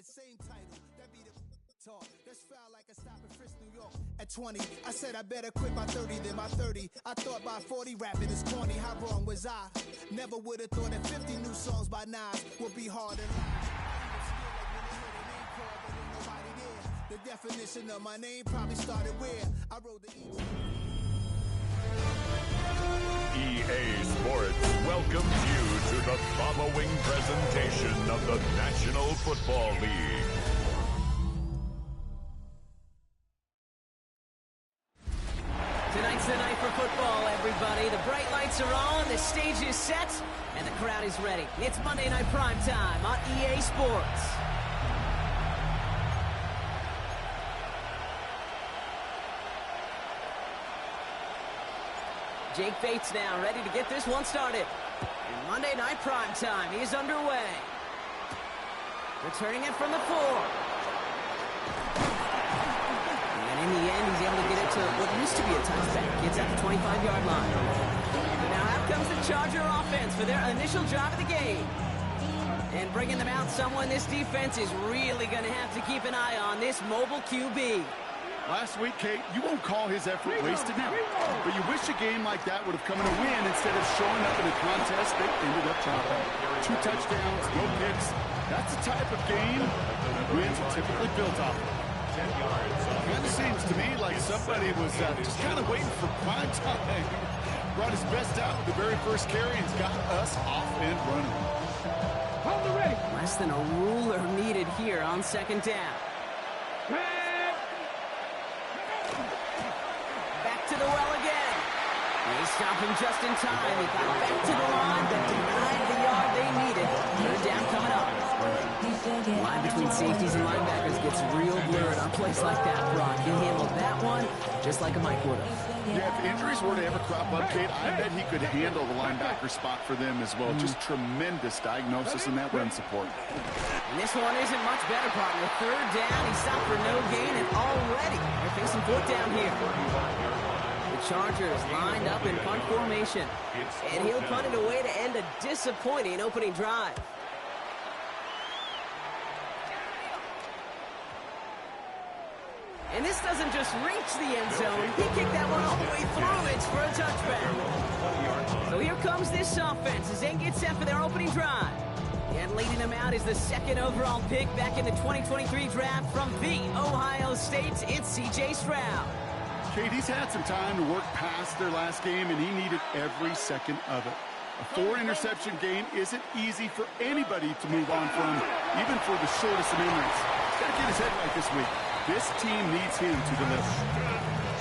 the same title. That be the talk. That's foul like a stop in Frisk, New York. At 20, I said I better quit by 30 than by 30. I thought by 40 rapping is corny. How wrong was I? Never would have thought that 50 new songs by Nas would be hard to The definition of my name probably started where I wrote the EA Sports welcomes you to the following presentation of the National Football League. Tonight's the night for football, everybody. The bright lights are on, the stage is set, and the crowd is ready. It's Monday Night Prime Time on EA Sports. Jake Bates now ready to get this one started. And Monday Night Prime Time is underway. Returning it from the 4. And in the end, he's able to get it to what used to be a touchback. Gets at the 25-yard line. And now out comes the Charger offense for their initial drive of the game. And bringing them out, someone this defense is really going to have to keep an eye on, this mobile QB. Last week, Kate, you won't call his effort wasted now. But you wish a game like that would have come in a win instead of showing up in a contest they ended up dropping. 2 touchdowns, no picks. That's the type of game wins are typically built off of. Kind of seems to me like somebody was just kind of waiting for prime time. Brought his best out with the very first carry and got us off and running. Hold the ready. Less than a ruler needed here on second down. Back to the well again. They stop him just in time. He got back to the line, but denied the yard they needed. Third down coming up. Line between safeties and linebackers gets real blurred on plays like that, Brock. He handled that one just like a Mike would have. Yeah, if injuries were to ever crop up, Kate, I bet he could handle the linebacker spot for them as well. Just tremendous diagnosis in that run support. And this one isn't much better, partner. Third down, he stopped for no gain, and already they're facing fourth down here. The Chargers lined up in punt formation, and he'll punt it away to end a disappointing opening drive. And this doesn't just reach the end zone. He kicked that one all the way through. It's for a touchback. So here comes this offense as they get set for their opening drive. And leading them out is the second overall pick back in the 2023 draft from the Ohio State. It's C.J. Stroud. Kate, he's had some time to work past their last game, and he needed every second of it. A 4-interception game isn't easy for anybody to move on from, even for the shortest of memories. He's got to get his head right this week. This team needs him to deliver.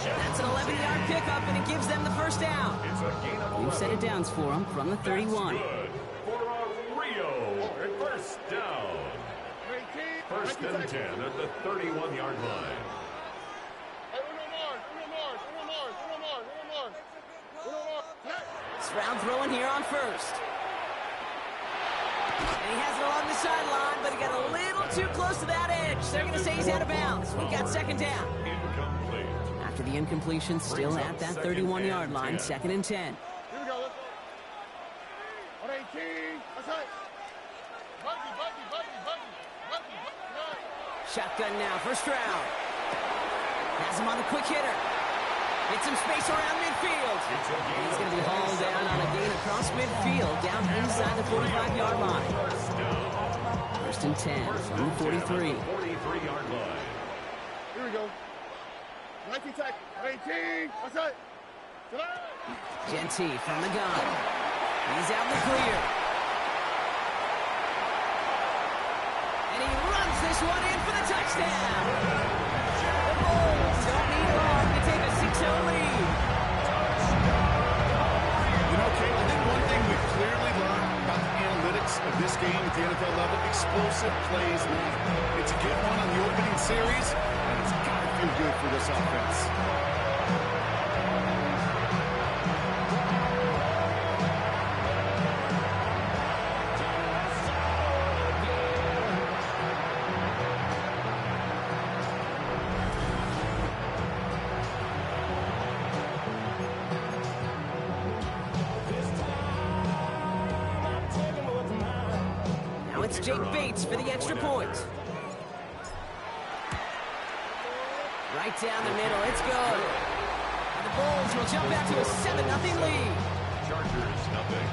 That's an 11-yard pickup, and it gives them the first down. We've set it downs for him from the 31. For a Rio first down. First and 10 at the 31-yard line. Stroud throwing here on first. And he has it along the sideline, but he got a little too close to that edge. They're going to say he's out of bounds. We've got second down. Incomplete. After the incompletion, still at that 31-yard line, second and 10. Here we go. On 18. That's right. Buggy. Shotgun now for Stroud. Has him on the quick hitter. Get some space around midfield. And he's going to be hauled down on a gain across midfield, down inside the 45-yard line. First and 10 from the 43. 43-yard line. Here we go. 19 tackle. 18. That's right. Genty from the gun. He's out in the clear. And he runs this one in for the touchdown. The Bulls don't need long to take a 6-0 lead. You know, Kate, I think one thing we've clearly learned about the analytics of this game at the NFL level, explosive plays matter. It's a get one on the opening series, and it's got to feel good for this offense. It's Jake Bates for the extra point. Right down the middle. It's good. And the Bulls will jump out to a 7-0 lead. Chargers, nothing.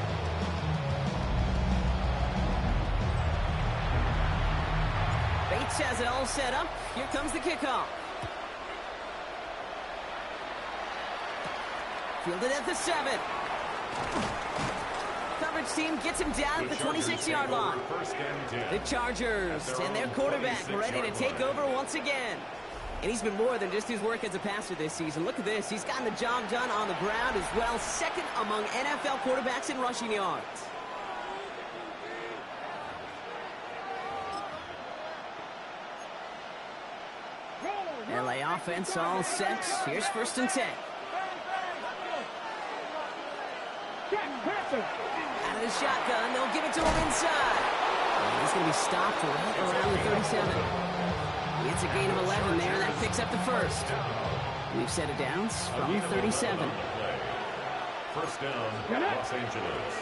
Bates has it all set up. Here comes the kickoff. Fielded at the 7. Coverage team gets him down at the 26-yard line. The Chargers and their quarterback ready to take over once again. And he's been more than just his work as a passer this season. Look at this. He's gotten the job done on the ground as well. Second among NFL quarterbacks in rushing yards. LA offense all set. Here's 1st and 10. Out of the shotgun, they'll give it to him inside. And he's going to be stopped right around the 37. It's a gain of 11 there. That picks up the first. We've set it down from 37. First down, Los Angeles.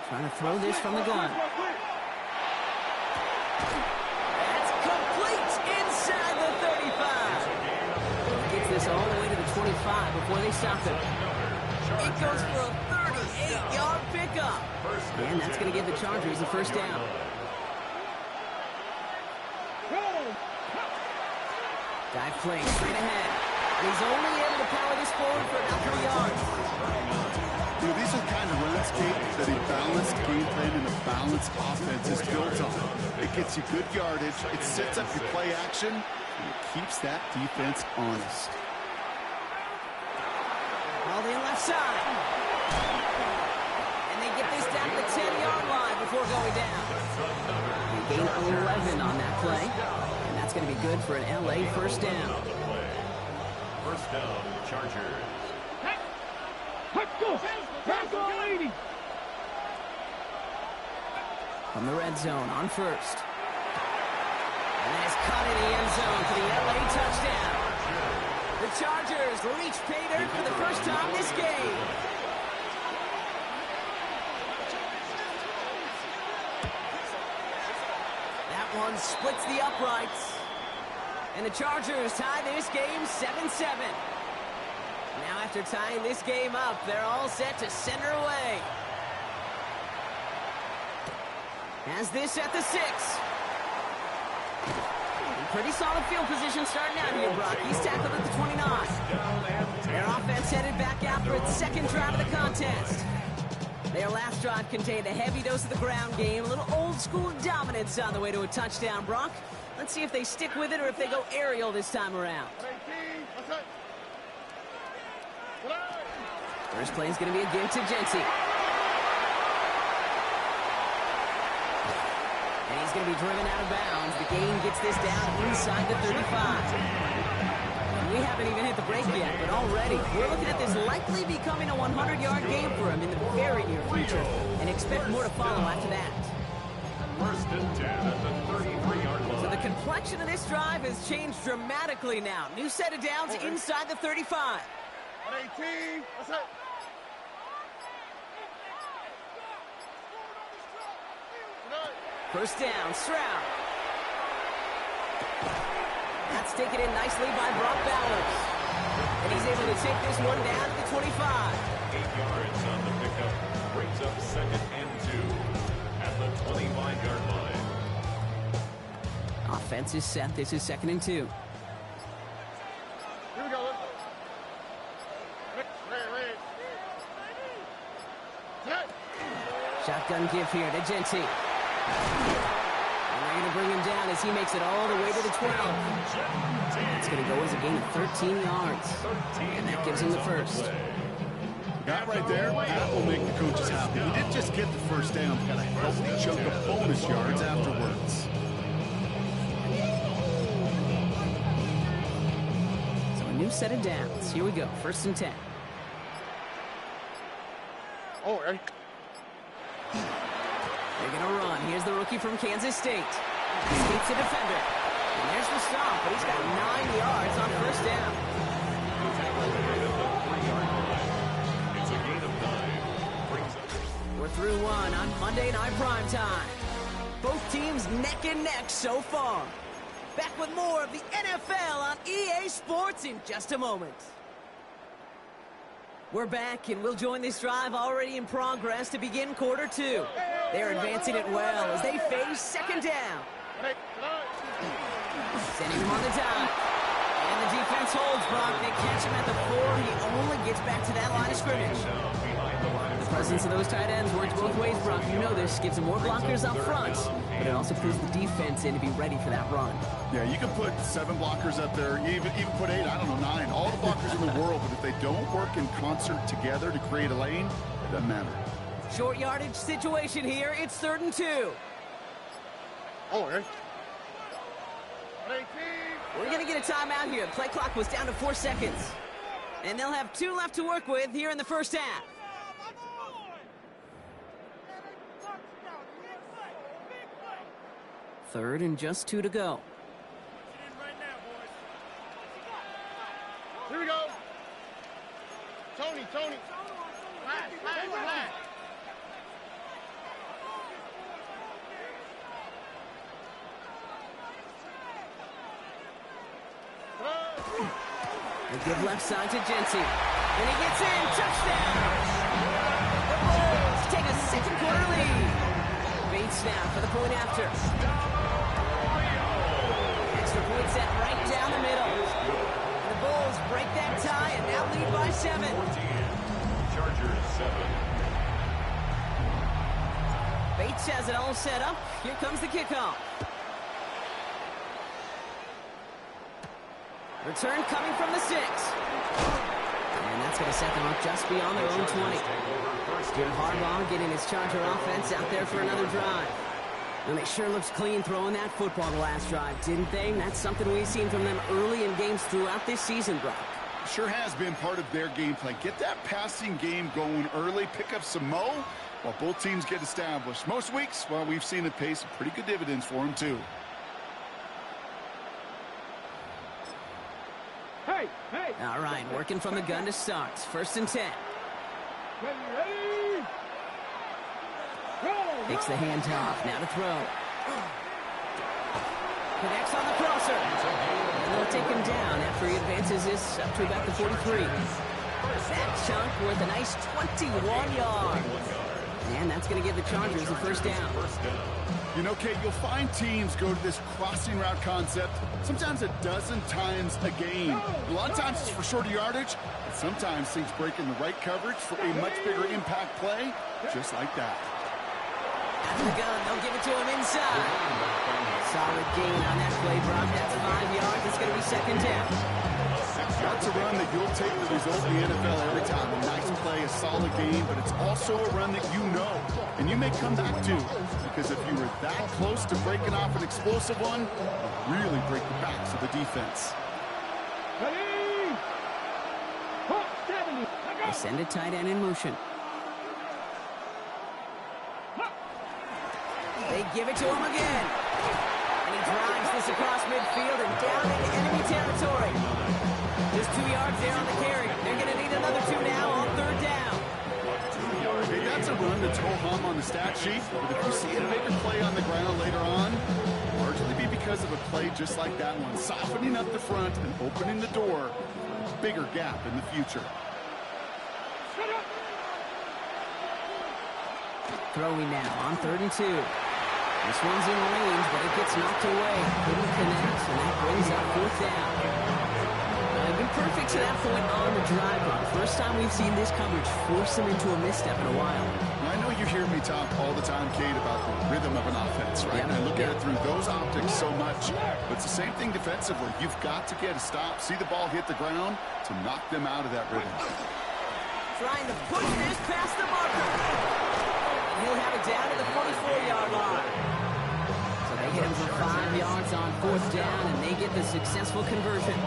Trying to throw this from the gun. That's complete inside the 35. Gets this all the way to the 25 before they stop him. It goes for a 38-yard pickup. And that's going to give the Chargers a first down. Dive play straight ahead. And he's only able to power this forward for about 3 yards. You know, these are kind of runs, Kate, that a balanced game plan and a balanced offense is built on. It gets you good yardage, it sets up your play action, and it keeps that defense honest. All in left side. And they get this down to the 10-yard line before going down. They gain 11 on that play. And that's going to be good for an LA first down. First down, Chargers. From the red zone on first. And that is caught in the end zone for the LA touchdown. The Chargers reach pay dirt for the first time this game. That one splits the uprights. And the Chargers tie this game 7-7. Now after tying this game up, they're all set to center away. Has this at the 6. Pretty solid field position starting out here, Brock. He's tackled at the 29. Their offense headed back out for its second drive of the contest. Their last drive contained a heavy dose of the ground game, a little old-school dominance on the way to a touchdown, Brock. Let's see if they stick with it or if they go aerial this time around. First play is going to be a give to Genty. And he's going to be driven out of bounds. The gain gets this down inside the 35. And we haven't even hit the break yet, but already we're looking at this likely becoming a 100-yard game for him in the very near future, and expect more to follow after that. First and 10 at the 33-yard line. So the complexion of this drive has changed dramatically now. New set of downs inside the 35. 18. What's up? First down, Stroud. That's taken in nicely by Brock Bowers. And he's able to take this one down to the 25. 8 yards on the pickup. Brings up 2nd and 2 at the 25-yard line. Offense is set. This is 2nd and 2. Here we go. Ready. Shotgun give here to Genty. And they're going to bring him down as he makes it all the way to the 12. It's going to go as a gain of 13 yards. And that gives him the first. That right there, that will make the coaches happy. He didn't just get the first down, he got a healthy chunk of bonus yards afterwards. So a new set of downs. Here we go. 1st and 10. Oh, right. They're going to run. Here's the rookie from Kansas State. Escapes the defender. And there's the stop, but he's got 9 yards on first down. It's a gain of 9. Brings up. We're through one on Monday Night Primetime. Both teams is neck and neck so far. Back with more of the NFL on EA Sports in just a moment. We're back, and we'll join this drive already in progress to begin quarter two. They're advancing it well as they face second down. Sending him on the dive. And the defense holds Brock. They catch him at the 4. He only gets back to that line of scrimmage. The presence of those tight ends works both ways, Brock. You know this. Gives them more blockers up front, but it also puts the defense in to be ready for that run. Yeah, you can put 7 blockers up there, even put 8, I don't know, 9. All the blockers in the world, but if they don't work in concert together to create a lane, it doesn't matter. Short yardage situation here. It's 3rd and 2. Oh, eh? We're going to get a timeout here. Play clock was down to 4 seconds. And they'll have 2 left to work with here in the first half. 3rd and just 2 to go. Here we go. Tony. Flat. They give left side to Jency. And he gets in. Touchdown. The Bulls take a second quarter lead. Bait snap for the point after. Extra point set right down the middle. And the Bulls break that tie and now lead by 7. Chargers 7. Bates has it all set up. Here comes the kickoff. Return coming from the 6. And that's going to set them up just beyond their own 20. Jim Harbaugh getting his Charger offense out there for another drive. And they sure looked clean throwing that football the last drive, didn't they? And that's something we've seen from them early in games throughout this season, Brock. Sure has been part of their game plan. Get that passing game going early, pick up some mo while both teams get established. Most weeks, well, we've seen it pay some pretty good dividends for them, too. All right, working from the gun to start. 1st and 10. Takes the handoff. Now to throw. Connects on the crosser. And they'll take him down after he advances this up to about the 43. That chunk worth a nice 21 yards. And that's going to give the Chargers a first down. You know, Kate, you'll find teams go to this crossing route concept sometimes a dozen times a game. A lot of times it's for shorter yardage, but sometimes things break in the right coverage for a much bigger impact play, just like that. Out of the gun, they'll give it to him inside. Solid gain on that play, Brock. That's 5 yards. It's going to be second down. That's a run that you'll take the result in the NFL every time. A nice play, a solid game, but it's also a run that you know, and you may come back to, because if you were that close to breaking off an explosive one, it'll really break the backs of the defense. They send a tight end in motion. They give it to him again. And he drives this across midfield and down into enemy territory. Just 2 yards there on the carry. They're going to need another 2 now on 3rd down. Hey, that's a run that's ho-hum on the stat sheet, but if you see a bigger play on the ground later on, largely be because of a play just like that one, softening up the front and opening the door for a bigger gap in the future. Throwing now on 3rd and 2. This one's in range, but it gets knocked away. Couldn't connect, and that brings up 4th down. They've been perfect to that point on the drive run. First time we've seen this coverage force them into a misstep in a while. I know you hear me talk all the time, Kate, about the rhythm of an offense, right? Yep. And I look at it through those optics so much. But it's the same thing defensively. You've got to get a stop, see the ball hit the ground to knock them out of that rhythm. Trying to push this past the marker. He'll have it down to the 44-yard line. So they hit him for 5 yards on 4th down, and they get the successful conversion.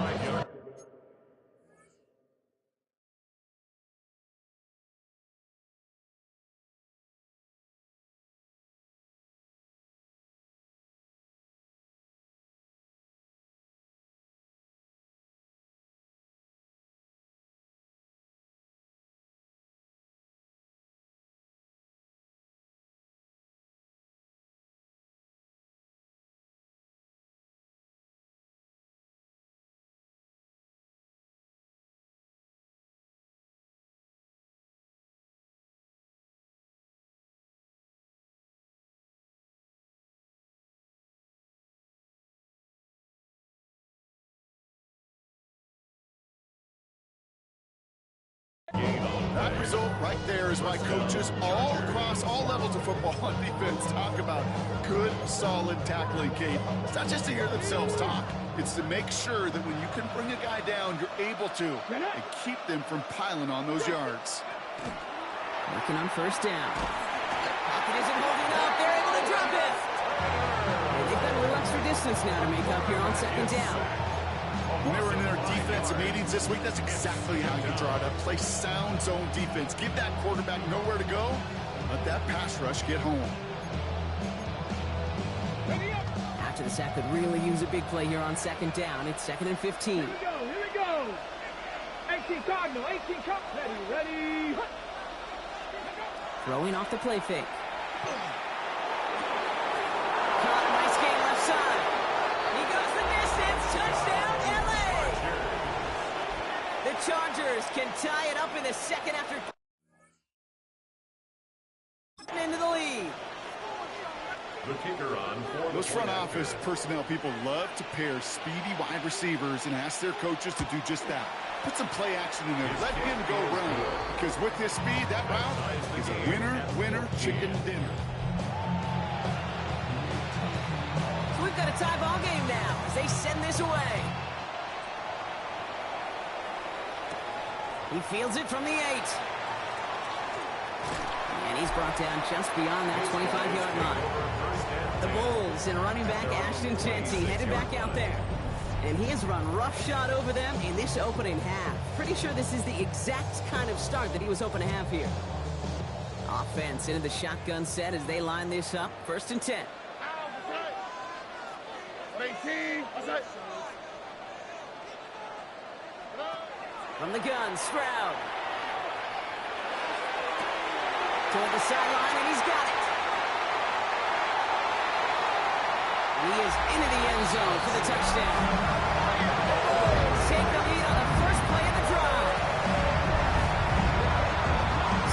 That result right there is why coaches all across all levels of football on defense talk about good, solid tackling, Kate. It's not just to hear themselves talk. It's to make sure that when you can bring a guy down, you're able to and keep them from piling on those yards. Working on first down. Pocket isn't holding up. They're able to drop it. And they've got a little extra distance now to make up here on second down. When they were in their defensive meetings this week, that's exactly how you draw it up. Play sound zone defense. Give that quarterback nowhere to go. Let that pass rush get home. After the sack could really use a big play here on second down. It's 2nd and 15. Here we go. 18 Cardinal, 18 Cup. Ready. Throwing off the play fake. Caught, nice game left side. He goes the distance. Touchdown, LA. The Chargers can tie it up in the second after into the lead. The kicker on for Those front office personnel people love to pair speedy wide receivers and ask their coaches to do just that. Put some play action in there. Let him go run. Because with his speed, that route is a winner, chicken dinner. So we've got a tie ball game now as they send this away. He fields it from the 8. And he's brought down just beyond that 25-yard line. The Bulls and running back Ashton Chancey headed back out there. And he has run roughshod over them in this opening half. Pretty sure this is the exact kind of start that he was hoping to have here. Offense into the shotgun set as they line this up. 1st and 10. 18. From the gun, Stroud. Toward the sideline, and he's got it. He is into the end zone for the touchdown. Take the lead on the first play of the drive.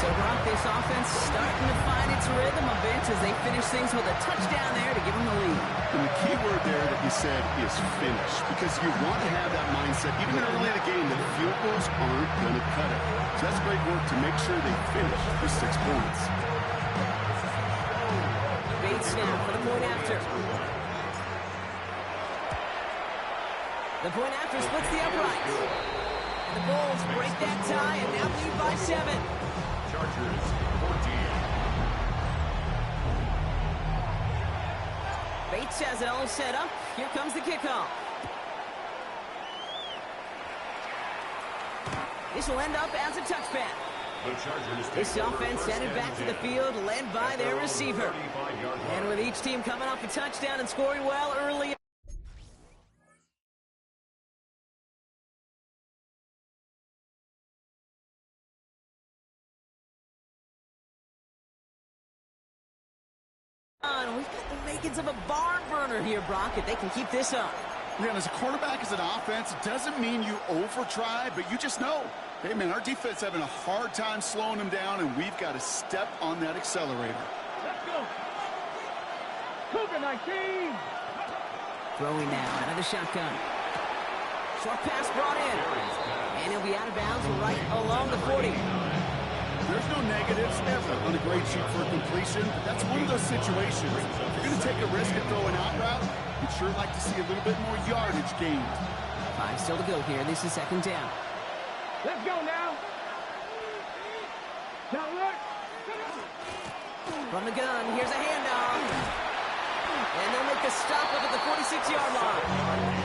So, Brock, this offense starting to find its rhythm a bit as they finish things with a touchdown there to give them the lead. And the key word there that you said is finish. Because you want to have that mindset, even early in the game, that field goals aren't going to cut it. So that's great work to make sure they finish for 6 points. Bates now for the point after. The point after splits the uprights. And the Bulls break that tie and now lead by 7. Chargers 14. Bates has it all set up. Here comes the kickoff. This will end up as a touchback. This offense headed back to the field, led by their receiver. And with each team coming off a touchdown and scoring well early. We've got the makings of a barn burner here, Brock, if they can keep this up. Man, as a quarterback, as an offense, it doesn't mean you over-try, but you just know, hey, man, our defense having a hard time slowing them down, and we've got to step on that accelerator. Let's go. Cougar 19. Throwing now out of the shotgun. Short pass brought in. And he'll be out of bounds right along the 40. There's no negatives ever on a grade sheet for a completion. That's one of those situations. If you're going to take a risk and throw an out route, you'd sure like to see a little bit more yardage gained. 5 still to go here. This is 2nd down. Let's go now. Now look. From the gun, here's a handoff. And they'll make a stop up at the 46-yard line.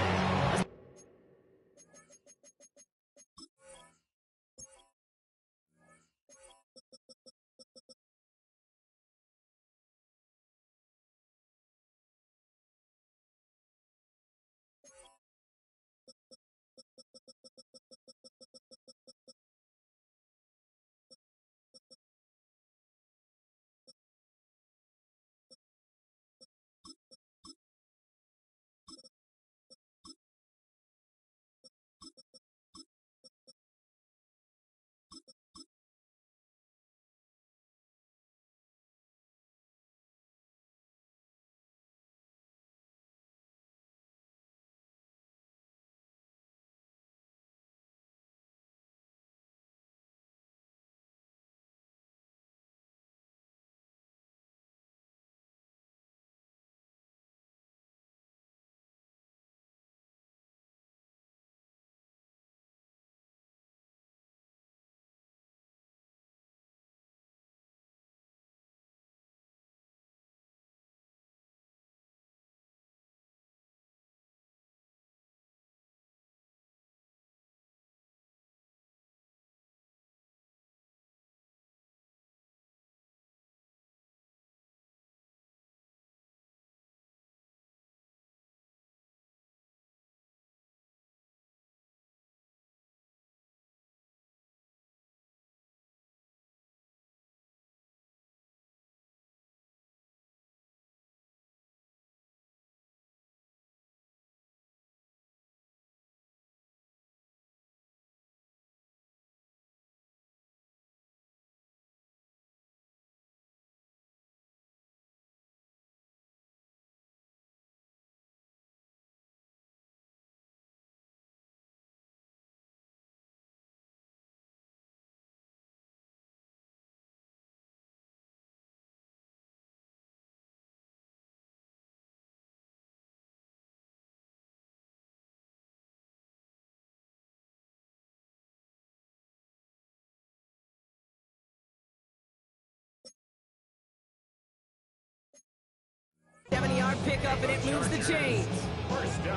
up, and it moves the chains.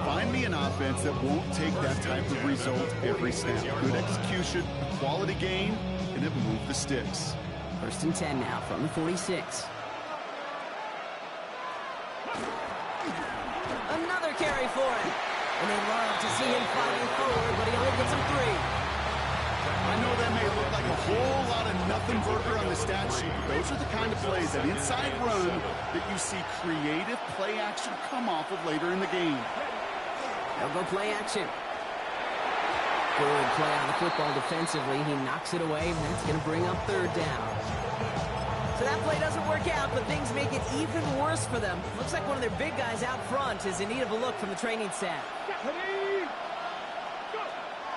Find me an offense that won't take that type of result every snap. Good execution, quality game, and it moved the sticks. 1st and 10 now from the 46. Another carry for him. And they love to see him fighting forward, but he only gets him 3. I know that may look like a whole lot of nothing burger on the stat sheet, but those are the kind of plays, that inside run, that you see creative play action come off of later in the game. They'll go play action. Good play on the football defensively. He knocks it away, and that's going to bring up 3rd down. So that play doesn't work out, but things make it even worse for them. Looks like one of their big guys out front is in need of a look from the training staff.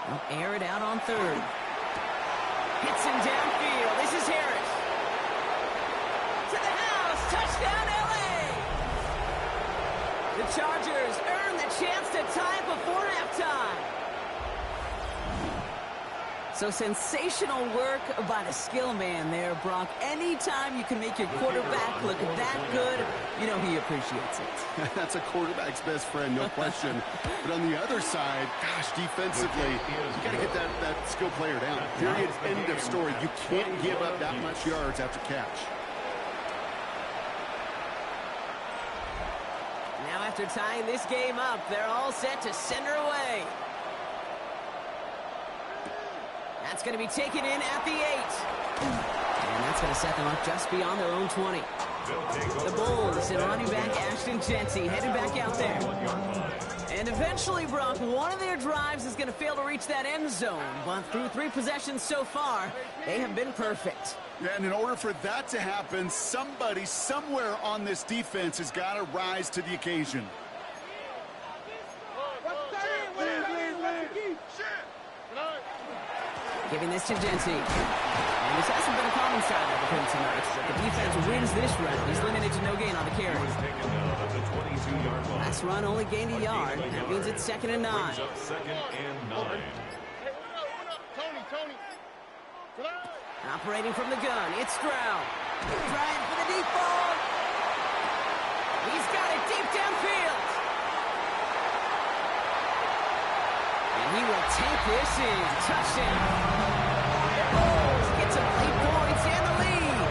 They'll air it out on 3rd. Hits him downfield. This is Harris. To the house. Touchdown, L.A. The Chargers earn the chance to tie it before halftime. So sensational work by the skill man there, Brock. Anytime you can make your quarterback look that good, you know he appreciates it. That's a quarterback's best friend, no question. But on the other side, gosh, defensively, you got to get that skill player down. Period, end of story. You can't give up that much yards after catch. Now after tying this game up, they're all set to send her away. That's going to be taken in at the 8. And that's going to set them up just beyond their own 20. The Bulls and running back Ashton Jency headed back out there. And eventually, Brock, one of their drives is going to fail to reach that end zone. But through 3 possessions so far, they have been perfect. Yeah, and in order for that to happen, somebody somewhere on this defense has got to rise to the occasion. Giving this to Jency. And this hasn't been a common side of him tonight. The defense wins this round. He's limited to no gain on the carry. Last run only gained a yard. That means it's 2nd and 9. Operating from the gun, it's Stroud. Trying for the deep ball. He's got it deep downfield. And he will take this in. Touchdown. Bulls get some 8 points and the lead.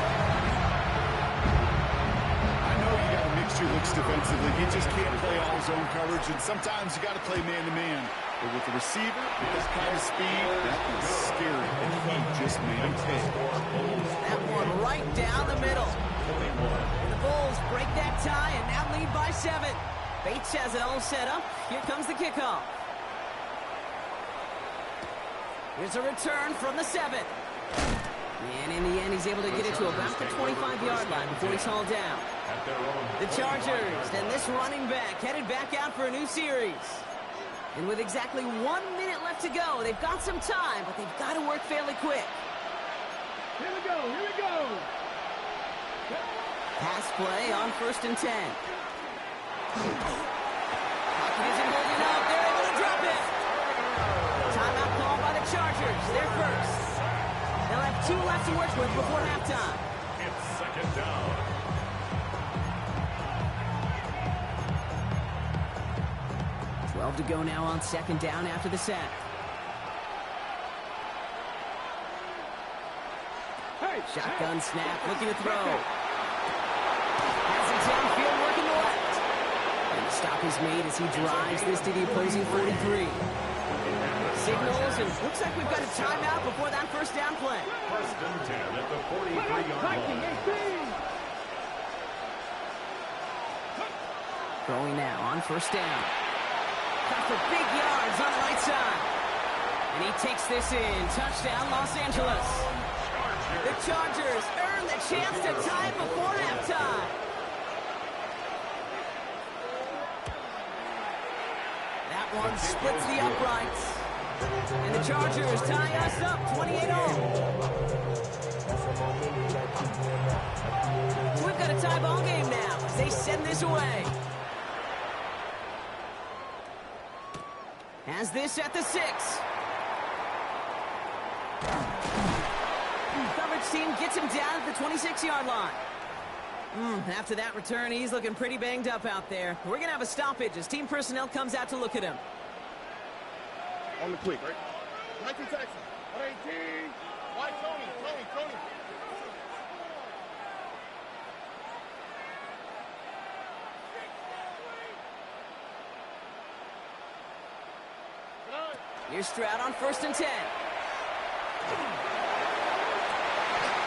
I know you got to mix your looks defensively. You just can't play all zone coverage, and sometimes you got to play man-to-man. But with the receiver, with that kind of speed, that is scary, and he just made him pay. That one right down the middle. And the Bulls break that tie and now lead by 7. Bates has it all set up. Here comes the kickoff. Here's a return from the 7. And in the end, he's able to get it to about the 25-yard line before he's hauled down. The Chargers and this running back headed back out for a new series. And with exactly 1 minute left to go, they've got some time, but they've got to work fairly quick. Here we go, here we go. Pass play on 1st and 10. Pocket isn't holding up. They're able to drop it. Timeout called by the Chargers. They're first. They'll have 2 left to work with before halftime. It's 2nd down. To go now on 2nd down after the sack. Shotgun snap, looking to throw. Has it downfield, working the left. And the stop is made as he drives this to the opposing 43. Signals, and looks like we've got a timeout before that 1st down play. 1st and 10 at the 43-yard line. Going now on 1st down. Got for big yards on the right side. And he takes this in. Touchdown, Los Angeles. The Chargers earn the chance to tie it before halftime. That one splits the uprights. And the Chargers tie us up 28-all. We've got a tie ball game now as they send this away. Has this at the 6. Coverage team gets him down at the 26-yard line. After that return, he's looking pretty banged up out there. We're going to have a stoppage as team personnel comes out to look at him. On the quick, right? 19 Texas. 18. White Tony. Here's Stroud on 1st and 10.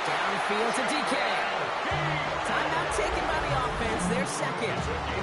Downfield to DK. Timeout taken by the offense. Their second.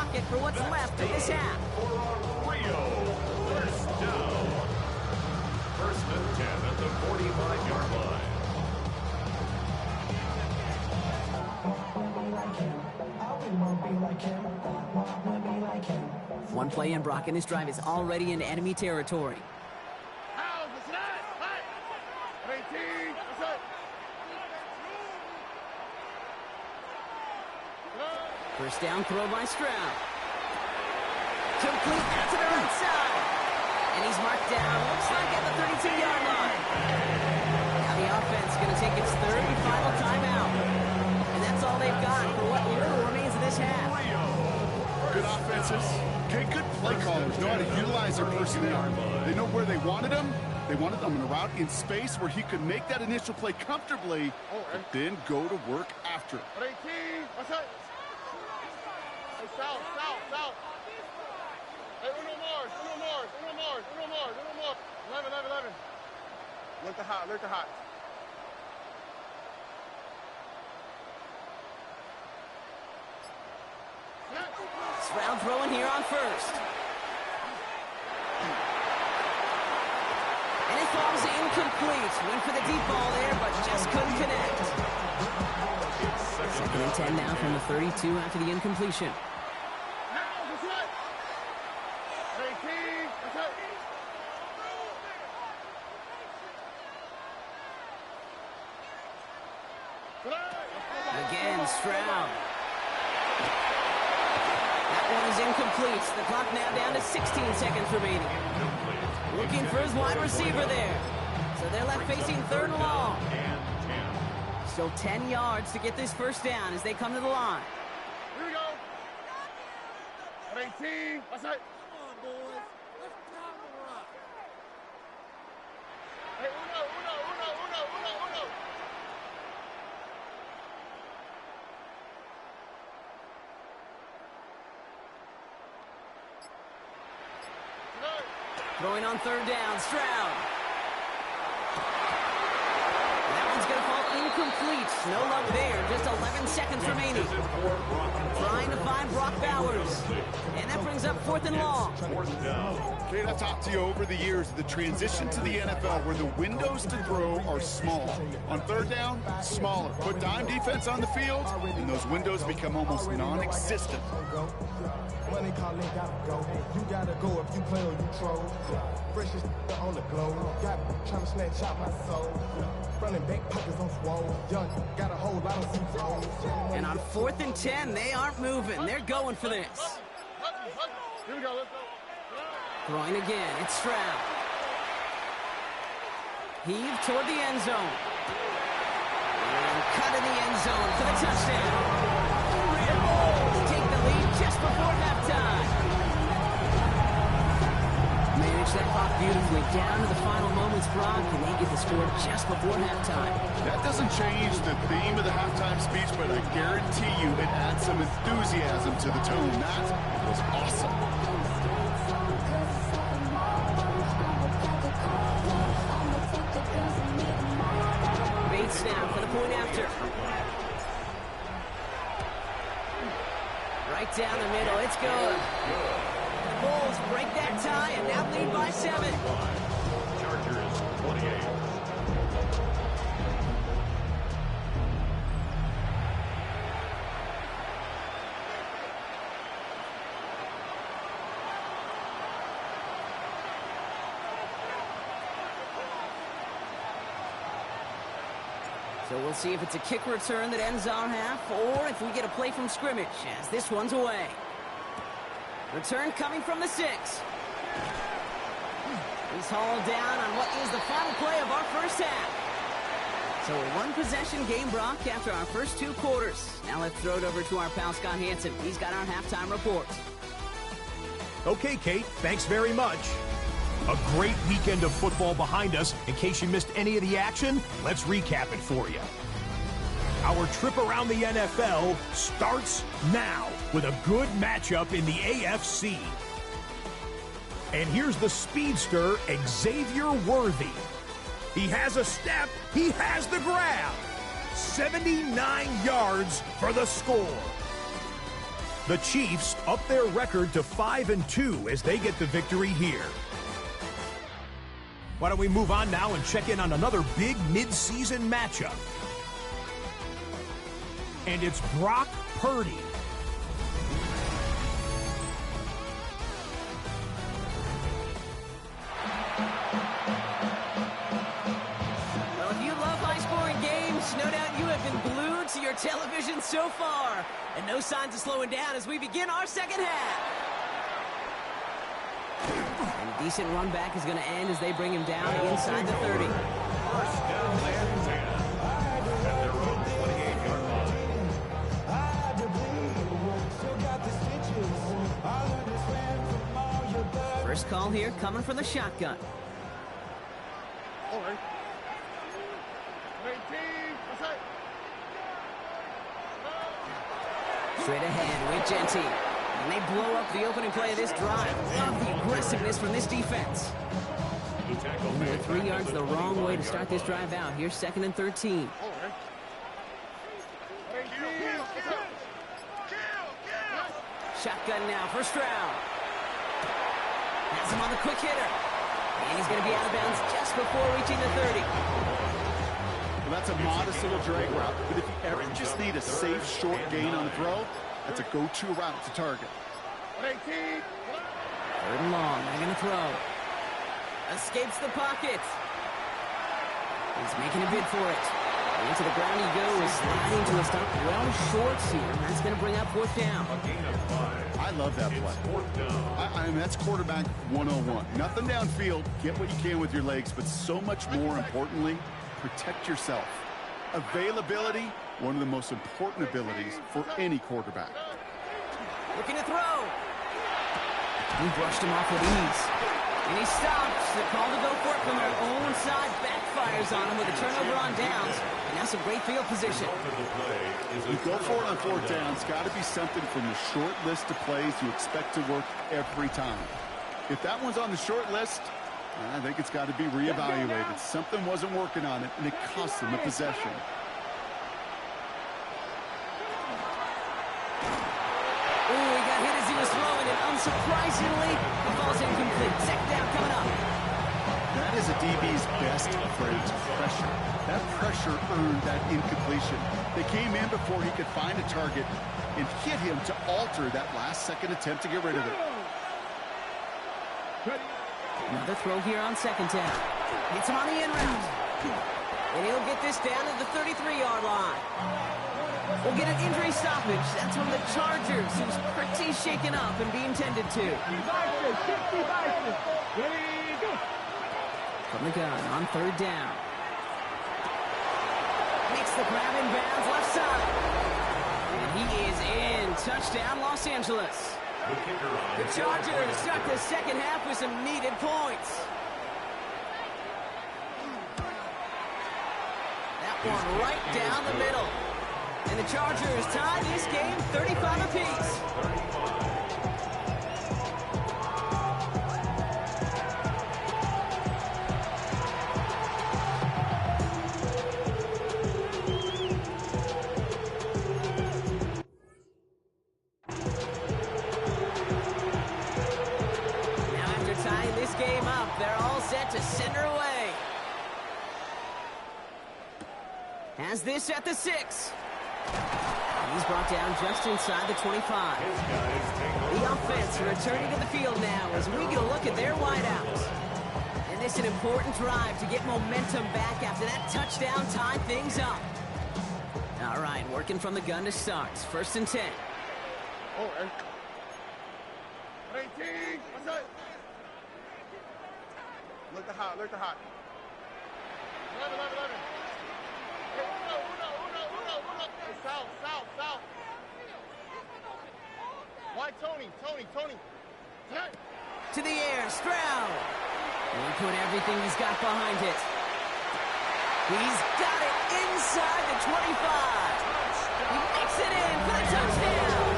pocket for what's left of this half. Rio, first down. First and 10 at the 45-yard line. One play in, Brock, and this drive is already in enemy territory. First down throw by Stroud. Complete out to the right side. And he's marked down, looks like at the 32-yard line. Now the offense is going to take its third and final timeout. And that's all they've got for what little remains of this half. Good offenses. Okay, good play callers know how to utilize their personnel. They know where they wanted them. They wanted them in a route in space where he could make that initial play comfortably, but then go to work after it. South. Hey, uno more. 11. Look to hot. Stroud throwing here on first. And it falls incomplete. Went for the deep ball there, but just couldn't connect. Second and 10 now from the 32 after the incompletion. Again, Stroud. That one is incomplete. The clock now down to 16 seconds remaining. Looking for his wide receiver there. So they're left facing third and long. Still 10 yards to get this first down as they come to the line. Here we go. 18. What's that? Come on, boys. Let's pound the rock. Hey, uno. Throwing on third down, Stroud. That one's going to fall incomplete. No luck there. Just 11 seconds remaining. Trying to find Brock Bowers. And that brings up fourth and long. Okay, I've talked to you over the years, the transition to the NFL where the windows to throw are small. On third down, smaller. Put dime defense on the field, and those windows become almost non-existent. Money calling, gotta go. You gotta go if you play or you troll. Freshest on the globe. Got trying to snatch out my soul. Running back pockets on swole. Young, got a whole lot of seats on. And on fourth and 10, they aren't moving. They're going for this. Here we go, let's go. Throwing again, it's Stroud. Heave toward the end zone. And cut in the end zone for the touchdown. Take the lead just before halftime. Manage that clock beautifully down to the final moments, Brock, and they get the score just before halftime. That doesn't change the theme of the halftime speech, but I guarantee you it adds some enthusiasm to the tone. That was awesome. Bates now for the point after. Right down the middle, it's good. The Bulls break that tie and now lead by 7. Chargers 28. So we'll see if it's a kick return that ends our half, or if we get a play from scrimmage, as this one's away. Return coming from the 6. He's hauled down on what is the final play of our first half. So a one-possession game, Brock, after our first 2 quarters. Now let's throw it over to our pal Scott Hansen. He's got our halftime report. Okay, Kate, thanks very much. A great weekend of football behind us. In case you missed any of the action, let's recap it for you. Our trip around the NFL starts now with a good matchup in the AFC. And here's the speedster, Xavier Worthy. He has a step, he has the grab. 79 yards for the score. The Chiefs up their record to 5-2 as they get the victory here. Why don't we move on now and check in on another big mid-season matchup. And it's Brock Purdy. Well, if you love high-scoring games, no doubt you have been glued to your television so far. And no signs of slowing down as we begin our second half. And a decent run back is going to end as they bring him down inside the 30. First down and 10. At their own 28-yard line. First call here coming from the shotgun. All right. Straight ahead with Genty. And they blow up the opening play of this drive. Love the aggressiveness from this defense. They're 3 yards the wrong way to start this drive out. Here's 2nd and 13. Shotgun now, first round. Has him on the quick hitter. And he's going to be out of bounds just before reaching the 30. Well, that's a modest little drag route, but if you ever just need a safe, short gain on the throw, that's a go-to route to target. 3rd and long, they're going to throw. Escapes the pocket. He's making a bid for it. Into the ground he goes, sliding to a stop well short here. That's going to bring up 4th down. I love that play. I mean, that's quarterback 101. Nothing downfield, get what you can with your legs, but so much more importantly, protect yourself. Availability, one of the most important abilities for any quarterback. Looking to throw. He brushed him off with ease. And he stops. The call to go for it from their own side backfires on him with a turnover on downs. And now some great field position. You go for it on 4th down. It's got to be something from the short list of plays you expect to work every time. If that one's on the short list, I think it's got to be reevaluated. Something wasn't working on it, and it cost them a possession. Oh, he got hit as he was throwing it. Unsurprisingly, he falls incomplete. 2nd down coming up. That is a DB's best phrase, pressure. That pressure earned that incompletion. They came in before he could find a target and hit him to alter that last-second attempt to get rid of it. Another throw here on 2nd down. Hits him on the in route. And he'll get this down to the 33-yard line. We'll get an injury stoppage. That's from the Chargers, who's pretty shaken up and being tended to. From the gun on 3rd down. Makes the grab in bounds left side. And he is in. Touchdown, Los Angeles. The Chargers start the second half with some needed points. That one right down the middle. And the Chargers tie this game 35 apiece. Now after tying this game up, they're all set to send her away. Has this at the 6. He's brought down just inside the 25. The offense returning to the field now as we get a look at their wideouts. And this is an important drive to get momentum back after that touchdown tied things up. All right, working from the gun to start. 1st and 10. All right. 18. What's up? Look the hot. 11. South. Why Tony? To the air, Stroud. And he put everything he's got behind it. He's got it inside the 25. He makes it in for the touchdown.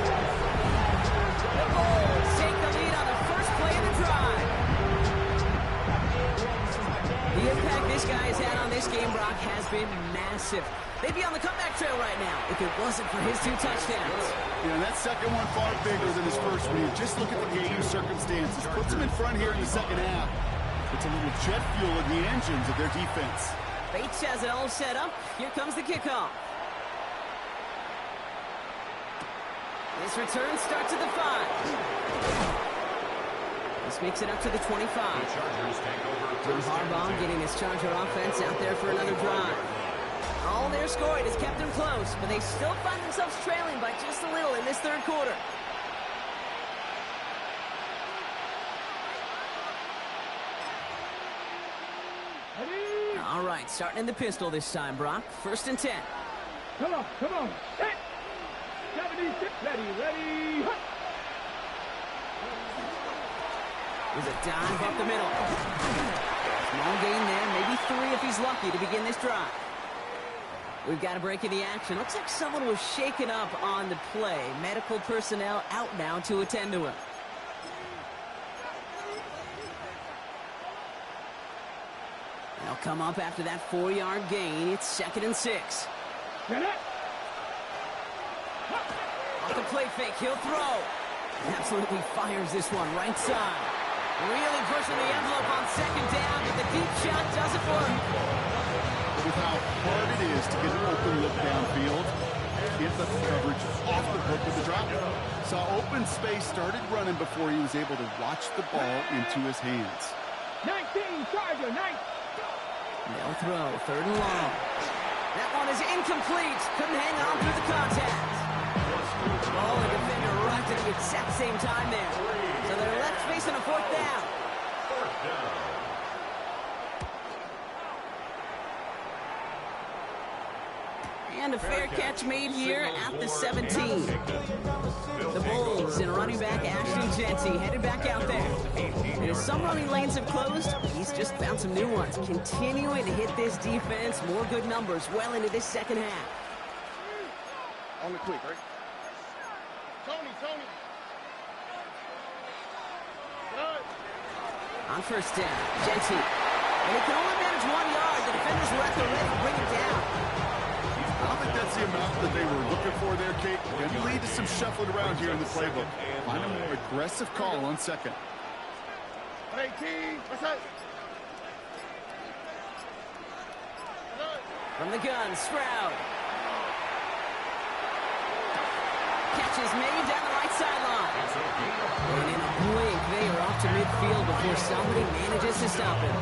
The Bulls take the lead on the first play of the drive. The impact this this guy has had on this game, Brock, has been massive. They'd be on the comeback trail right now if it wasn't for his 2 touchdowns. Yeah, and that second one far bigger than his first one. You just look at the game circumstances. Puts them in front here in the second half. It's a little jet fuel in the engines of their defense. Bates has it all set up. Here comes the kickoff. This return starts at the 5. This makes it up to the 25. Jim Harbaugh getting his Charger offense out there for another drive. All they're scoring has kept them close, but they still find themselves trailing by just a little in this third quarter. All right, starting in the pistol this time, Brock. 1st and 10. Come on. Set. 76. Ready. There's a dive up the middle. Small gain there, maybe 3 if he's lucky to begin this drive. We've got a break in the action. Looks like someone was shaken up on the play. Medical personnel out now to attend to him. They'll come up after that 4-yard gain. It's 2nd and 6. Off the play fake, he'll throw. Absolutely fires this one right side. Really pushing the envelope on 2nd down, but the deep shot doesn't work. With how hard it is to get an open look downfield, get the coverage off the hook of the drop. Saw open space, started running before he was able to watch the ball into his hands. 19, Charger, 9. They'll throw, 3rd and long. That one is incomplete. Couldn't hang on through the contact. Ball and defender arrived at the exact same time there. So they're left facing a 4th down. And a fair catch made here at the 17. The Bulls and running back Ashton Jeanty headed back out there. And as some running lanes have closed, he's just found some new ones. Continuing to hit this defense, more good numbers well into this second half. On the quick, right? Tony. On 1st down, Jeanty. And he can only manage 1 yard. The defenders were at the ready to bring it down. I don't think that's the amount that they were looking for there, Kate. Can lead to some shuffling around here in the playbook. Find a more aggressive call on 2nd. 18, what's that? From the gun, Stroud. Catch is made down the right sideline. And in a blink, they are off to midfield before somebody manages to stop him.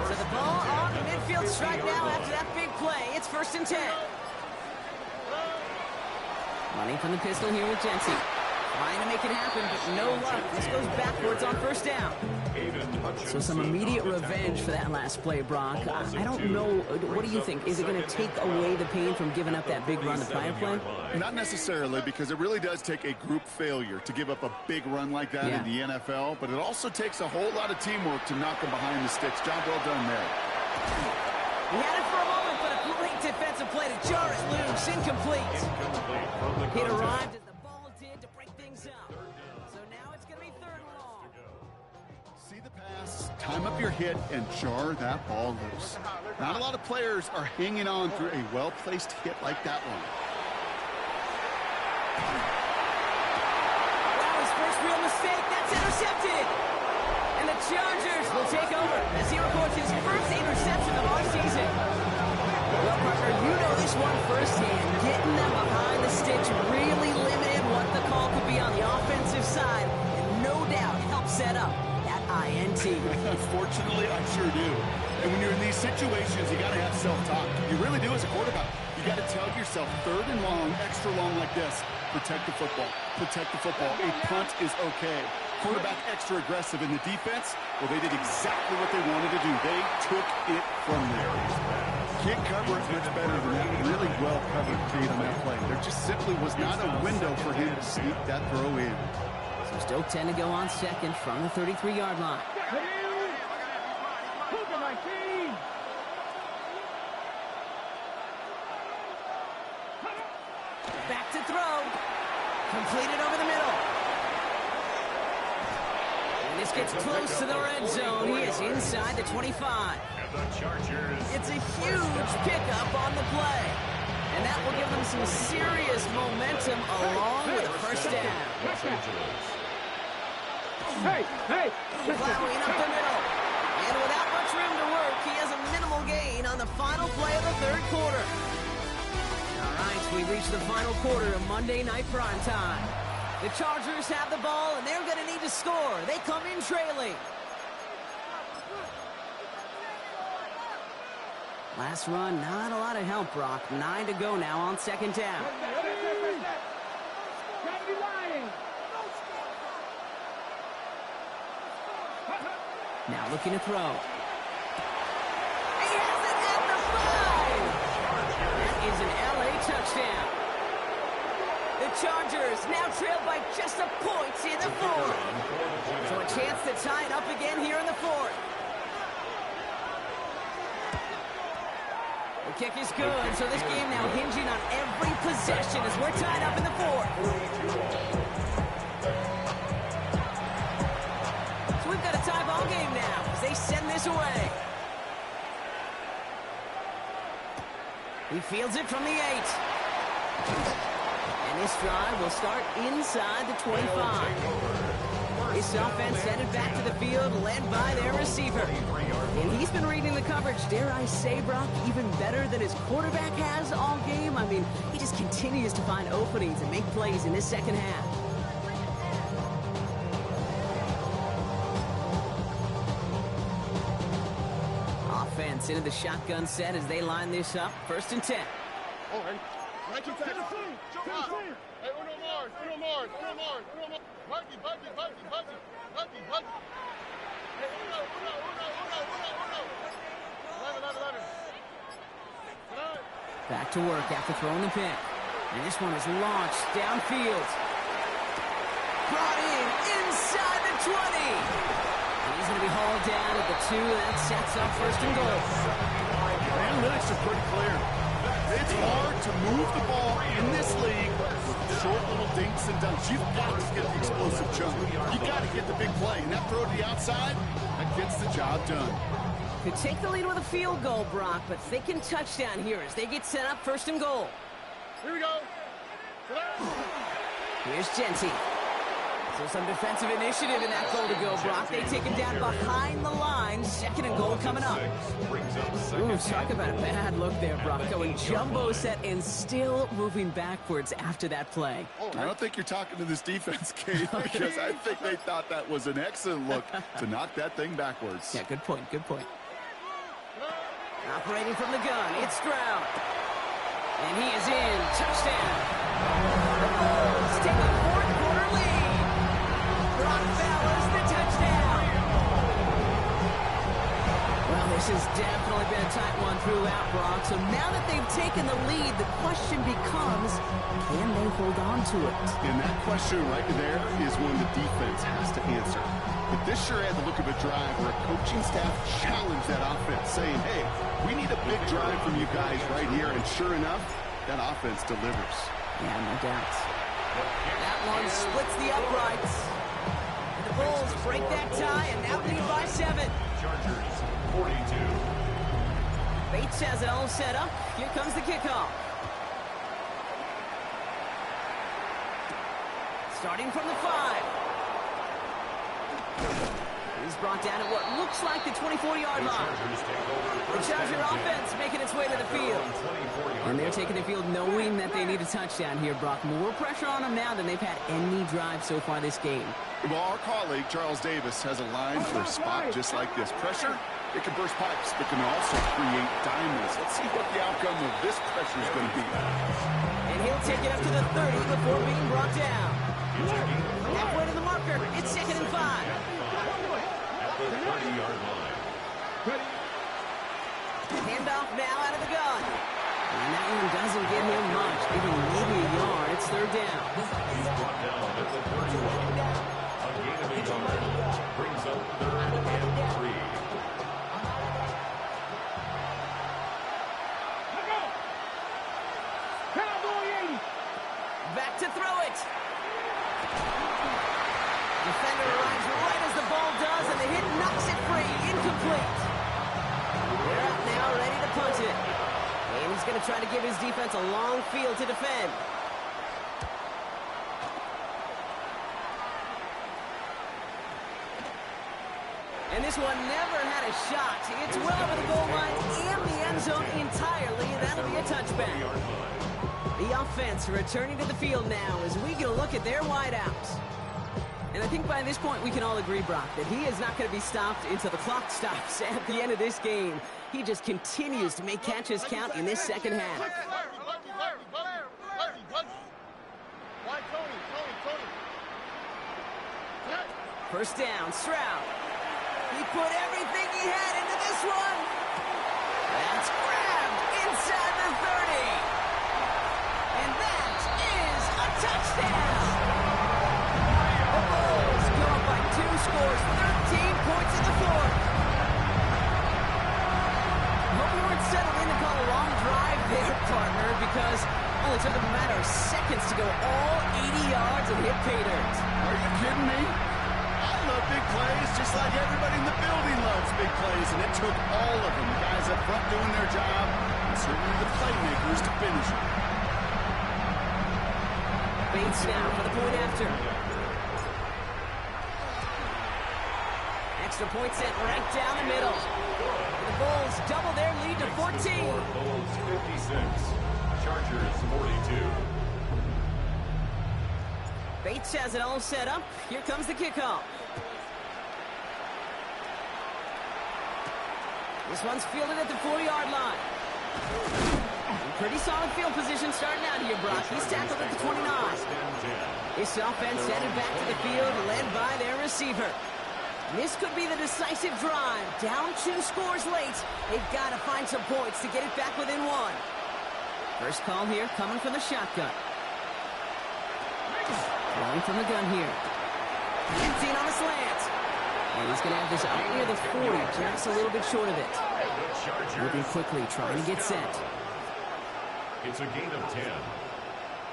So the ball on the midfield strike now after that big play. It's 1st and 10. Running from the pistol here with Jeanty. Trying to make it happen, but no luck. This goes backwards on 1st down. So some immediate revenge for that last play, Brock. I don't know. What do you think? Is it going to take away the pain from giving up that big run the prior play? Not necessarily, because it really does take a group failure to give up a big run like that in the NFL, but it also takes a whole lot of teamwork to knock them behind the sticks. Job well done there. He had it for a moment, but a great defensive play to jar it loose. Incomplete. It arrived as the ball did to break things up. So now it's going to be 3rd and long. See the pass, time up your hit, and jar that ball loose. Not a lot of players are hanging on through a well-placed hit like that one. That was first real mistake. That's intercepted. And the Chargers will take over as he records his first interception of our season. Well, partner, you know this one firsthand. Getting them behind the sticks really limited what the call could be on the offensive side, and no doubt helped set up that INT. Unfortunately, I sure do. And when you're in these situations, you got to have self-talk. You really do as a quarterback. You got to tell yourself 3rd and long, extra long like this. Protect the football. Protect the football. A punt is okay. Quarterback extra aggressive in the defense. Well, they did exactly what they wanted to do. They took it from there. Can't cover it much better than that. Really well covered Kate on that play. There just simply was not a window for him to sneak that throw in. So still 10 to go on 2nd from the 33-yard line. Back to throw. Completed over the middle. And this gets close to the red zone. He is inside the 25. It's a huge pickup on the play. And that will give them some serious momentum along with a first down. Hey! Plowing up the middle. And without much room to work, he has a minimal gain on the final play of the third quarter. All right, we reach the final quarter of Monday Night Prime Time. The Chargers have the ball, and they're going to need to score. They come in trailing. Last run, not a lot of help, Brock. 9 to go now on second down. Now looking to throw. He has it at the 5. That is an LA touchdown. The Chargers now trail by just a point in the fourth. So a chance to tie it up again here in the fourth. The kick is good, so this game now hinging on every possession as we're tied up in the fourth. So we've got a tie ball game now as they send this away. He fields it from the 8. And this drive will start inside the 25. This offense headed back to the field, led by their receiver. And he's been reading the coverage, dare I say, Brock, even better than his quarterback has all game. I mean, he just continues to find openings and make plays in this second half. Offense into the shotgun set as they line this up. 1st and 10. Oh, hey. Hey, uno more. Buggy. Hey, uno. 11. Back to work after throwing the pick. And this one is launched downfield. Brought in inside the 20. And he's going to be hauled down at the 2. That sets up 1st and goal. The analytics are pretty clear. It's hard to move the ball in this league with short little dinks and dunks. You've got to get the explosive jump. You've got to get the big play. And that throw to the outside, that gets the job done. Could take the lead with a field goal, Brock, but thinking touchdown here as they get set up 1st and goal. Here we go. Here's Genty. So some defensive initiative in that goal to go, Brock. They take him down behind the line. 2nd and goal coming up. Ooh, talk about a bad look there, Brock. Going jumbo set and still moving backwards after that play. I don't think you're talking to this defense, Kate, because I think they thought that was an excellent look to knock that thing backwards. Yeah, good point. Operating from the gun, it's Stroud. And he is in. Touchdown. The Bulls take a 4th quarter lead. Brock Bowers the touchdown. Well, this has definitely been a tight one throughout, Brock. So now that they've taken the lead, the question becomes, can they hold on to it? And that question right there is one the defense has to answer. But this sure had the look of a drive where a coaching staff challenged that offense, saying, hey, we need a big drive from you guys right here. And sure enough, that offense delivers. Yeah, no doubt. That one splits the uprights. And the Bulls break that tie and now lead by 7. Chargers 42. Bates has it all set up. Here comes the kickoff. Starting from the 5. He's brought down at what looks like the 24-yard line. The Charger offense making its way to the field. And they're taking the field knowing that they need a touchdown here, Brock. More pressure on them now than they've had any drive so far this game. Well, our colleague, Charles Davis, has a line for a spot just like this. Pressure, it can burst pipes, but can also create diamonds. Let's see what the outcome of this pressure is going to be. And he'll take it up to the 30 before being brought down. Halfway to the marker, it's 2nd and 5. At the 30-yard line. Handoff now out of the gun. And that one doesn't get him much, giving maybe a yard. It's 3rd down. He's brought down at the 31. A gain of 8 yards brings up 3rd and 3. Back to throw it. Defender arrives right as the ball does, and the hit knocks it free. Incomplete. to try to give his defense a long field to defend. And this one never had a shot. It's well over the goal line and the end zone entirely, and that'll be a touchback. The offense returning to the field now as we get a look at their wideouts. And I think by this point we can all agree, Brock, that he is not going to be stopped until the clock stops at the end of this game. He just continues to make catches count in this second half. First down, Stroud. He put everything he had into this one. That's grabbed inside the 30. And that is a touchdown. The Bulls go up by 2 scores, 13 points in the fourth. I hope you weren't settled in to call a long drive there, partner, because it only took a matter of seconds to go all 80 yards and hit pay dirt. Are you kidding me? I love big plays, just like everybody in the building loves big plays, and it took all of them, the guys up front doing their job, and certainly the playmakers to finish it. Bates now for the point after. Extra point set right down the middle. The Bulls double their lead to 14. Bulls 56, Chargers 42. Bates has it all set up. Here comes the kickoff. This one's fielded at the 4-yard line. Pretty solid field position starting out here, Brock. He's tackled at the 29. This offense headed back to the field, led by their receiver. This could be the decisive drive. Down 2 scores late. They've got to find some points to get it back within 1. First call here coming from the shotgun. Throwing from the gun here. Emptying on a slant. And he's going to have this out near the 40, just a little bit short of it. Moving quickly, trying to get set. It's a gain of 10.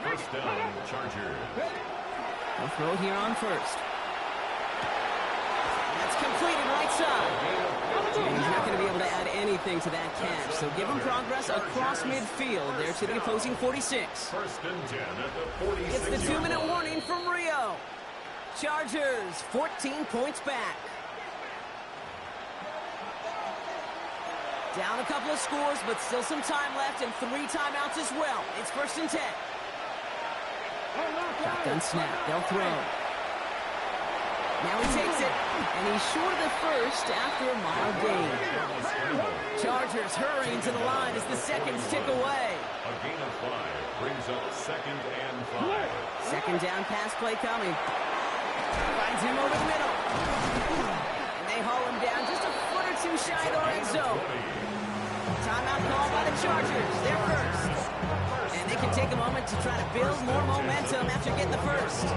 First down, Chargers. They'll throw it here on first. That's completed right side. And he's not going to be able to add anything to that catch. So give him progress across midfield there to the opposing 46. First and 10 at the 46. It's the 2-minute warning from Rio. Chargers 14 points back. Down a couple of scores, but still some time left and 3 timeouts as well. It's first and 10. Shotgun snap. They'll throw. Now he takes it, and he's short of the first after a mild gain. Chargers hurrying to the line as the seconds tick away. A gain of 5 brings up second and 5. Second down pass play coming. Finds him over the middle. And they haul him down just a foot or 2 shy of the red zone. Timeout called by the Chargers. They're first. And they can take a moment to try to build more momentum after getting the first.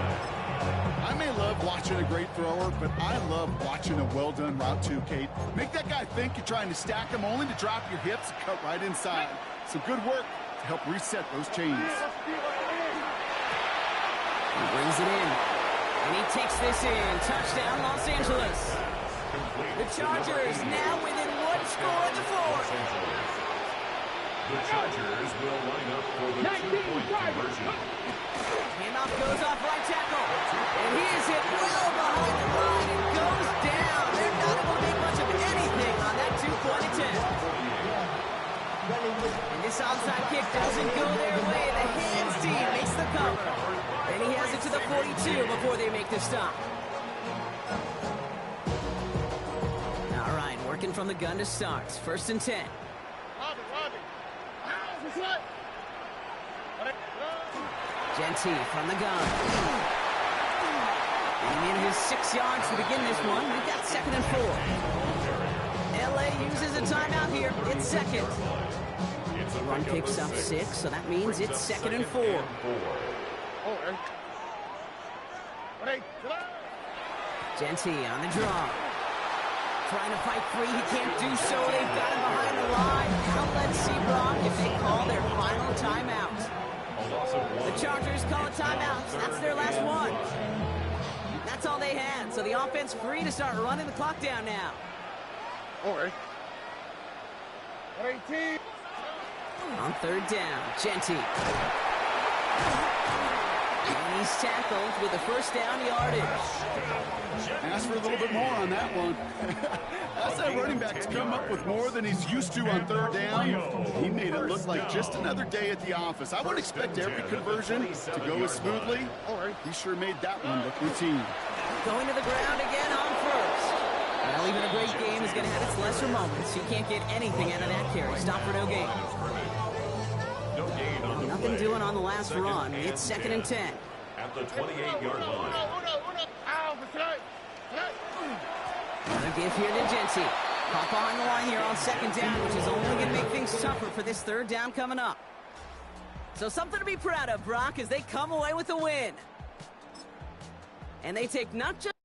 I may love watching a great thrower, but I love watching a well-done route too, Kate. Make that guy think you're trying to stack him only to drop your hips and cut right inside. Some good work to help reset those chains. He brings it in. And he takes this in. Touchdown, Los Angeles. The Chargers now within 1 score of the fourth. The Chargers will line up for the 2-point conversion. Handoff goes off right tackle. And he is hit well behind the line and goes down. They're not going to make much of anything on that 2-point attempt. And this onside kick doesn't go their way. The hands team makes the cover. And he has it to the 42 before they make the stop. All right, working from the gun to start. First and 10. Genty from the gun. And in his 6 yards to begin this one. We've got second and 4. LA uses a timeout here. It's second. The run picks up 6, so that means it's second and 4. Genty on the draw. Trying to fight free. He can't do so. They've got him behind the line. Now let's see, Brock, if they call their final timeout. The Chargers call a timeout. That's their last one. That's all they had. So the offense free to start running the clock down now. All right. 18. On third down, Genty. And he's tackled with a first down yardage. Ask for a little bit more on that one. Ask that running back to come up with more than he's used to on third down. He made it look like just another day at the office. I wouldn't expect every conversion to go as smoothly. He sure made that one look routine. Going to the ground again on first. Well, even a great game is going to have its lesser moments. You can't get anything out of that carry. Stop for no gain. Nothing doing on the last run. It's 2nd and 10. At the 28-yard line. Another give here to Genty. Caught behind the line here on 2nd down, which is only going to make things tougher for this 3rd down coming up. So something to be proud of, Brock, as they come away with a win. And they take not just